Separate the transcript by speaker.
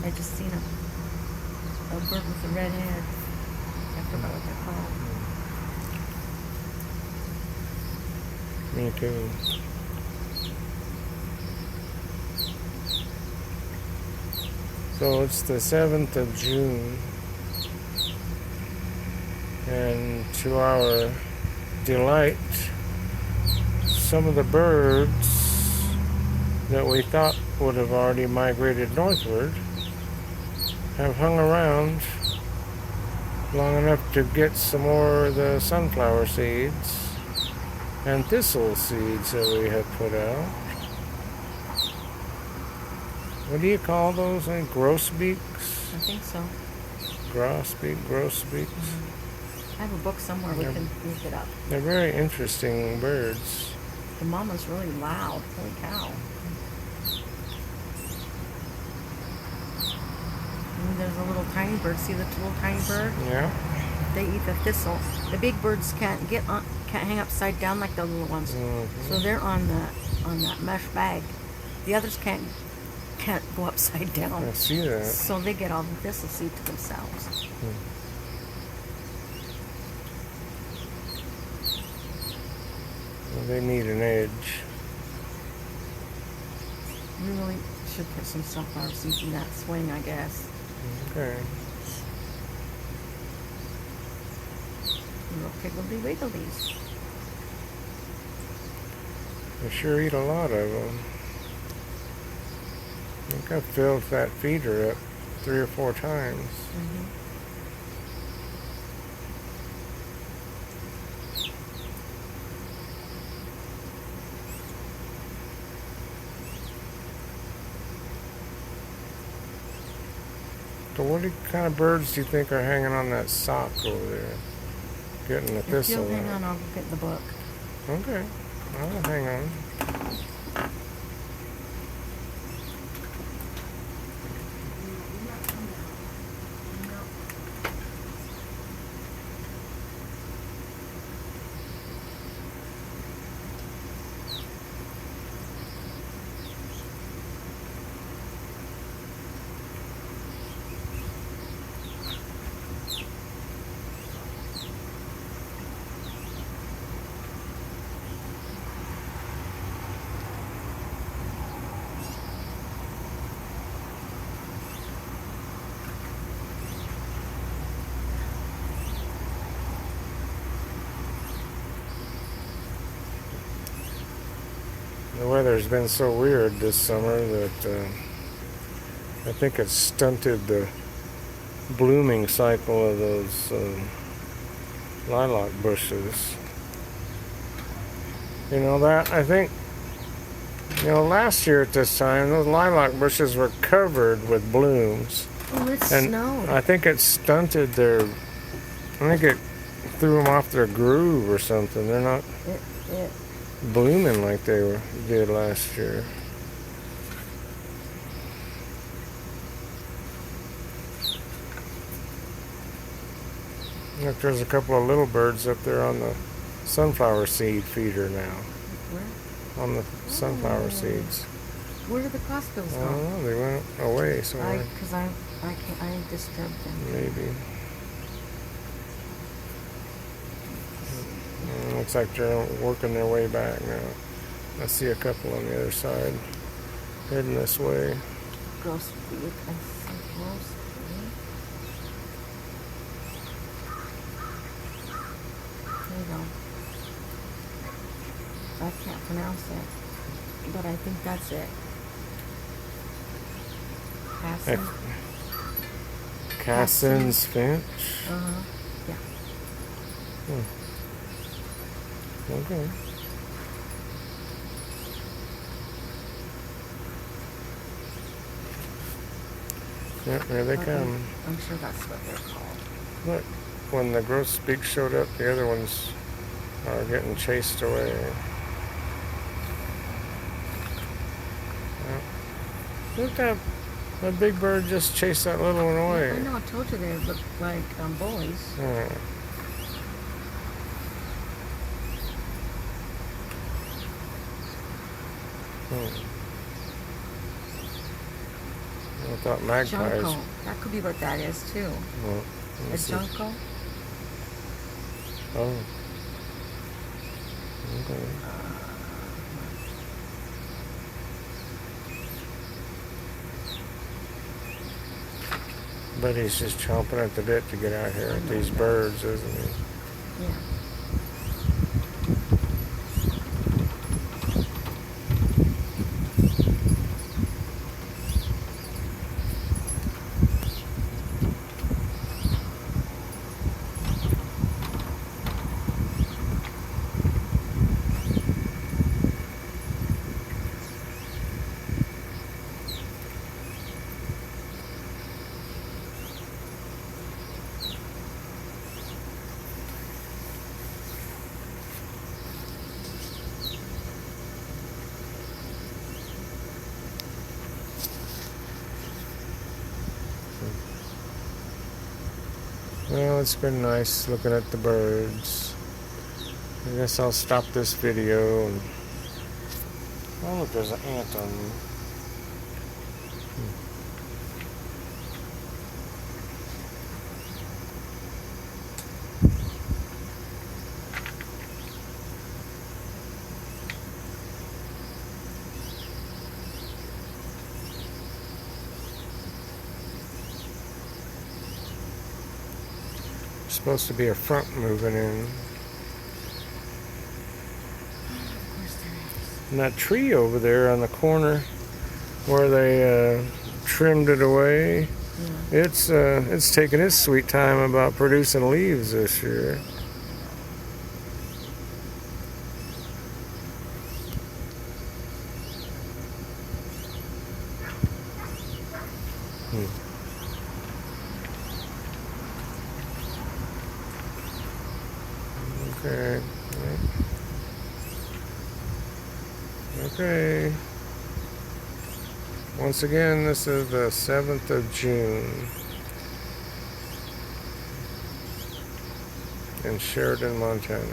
Speaker 1: I just seen a bird with a red head. I forgot what they're called.
Speaker 2: Me too. So it's the 7th of June, and to our delight, some of the birds that we thought would have already migrated northward have hung around long enough to get some more of the sunflower seeds and thistle seeds that we had put out. What do you call those? Grosbeaks?
Speaker 1: I think so.
Speaker 2: Grosbeaks.
Speaker 1: I have a book somewhere we can look it up.
Speaker 2: They're very interesting birds.
Speaker 1: The mama's really loud. Holy cow. And there's a little tiny bird. See the little tiny bird?
Speaker 2: Yeah.
Speaker 1: They eat the thistle. The big birds can't hang upside down like the little ones.
Speaker 2: Mm-hmm.
Speaker 1: So they're on that mesh bag. The others can't go upside down.
Speaker 2: I see that.
Speaker 1: So they get all the thistle seed to themselves.
Speaker 2: Well, they need an edge.
Speaker 1: We really should put some sunflower seeds in that swing, I guess.
Speaker 2: Okay.
Speaker 1: Little piggledy wigglies.
Speaker 2: They sure eat a lot of them. I think I've filled that feeder up 3 or 4 times. So what kind of birds do you think are hanging on that sock over there? Getting the thistle.
Speaker 1: If you'll hang on, I'll go get the book.
Speaker 2: Okay. I'll hang on. The weather's been so weird this summer that I think it's stunted the blooming cycle of those lilac bushes. I think, last year at this time, those lilac bushes were covered with blooms.
Speaker 1: Oh, it
Speaker 2: And
Speaker 1: snowed.
Speaker 2: I think it stunted I think it threw them off their groove or something. They're not
Speaker 1: It
Speaker 2: blooming like they did last year. Look, there's a couple of little birds up there on the sunflower seed feeder now.
Speaker 1: Where?
Speaker 2: On the sunflower seeds.
Speaker 1: Where did the crossbills
Speaker 2: I
Speaker 1: go?
Speaker 2: don't know, they went away somewhere.
Speaker 1: Because I disturbed them.
Speaker 2: Maybe. Looks like they're working their way back now. I see a couple on the other side heading this way.
Speaker 1: Gross beak. I see gross beak. There you go. I can't pronounce it, but I think that's it. Cassin.
Speaker 2: Cassin's finch.
Speaker 1: Yeah.
Speaker 2: Okay. Yep, here they come.
Speaker 1: I'm sure that's what they're called.
Speaker 2: Look, when the grosbeak showed up, the other ones are getting chased away. Yep. Look, that big bird just chased that little one away.
Speaker 1: I know, I told you they look like bullies.
Speaker 2: Yeah. thought magpies.
Speaker 1: Junco. That could be what that is too.
Speaker 2: Well,
Speaker 1: A
Speaker 2: let's see.
Speaker 1: junco.
Speaker 2: Oh. Okay. But he's just chomping at the bit to get out here at these birds, isn't he?
Speaker 1: Yeah.
Speaker 2: Well, it's been nice looking at the birds. I guess I'll stop this video and... Oh, look, there's an ant on me. Supposed to be a front moving in. And that tree over there on the corner where they trimmed it away, it's taking its sweet time about producing leaves this year. Okay. Okay. Once again, this is the 7th of June in Sheridan, Montana.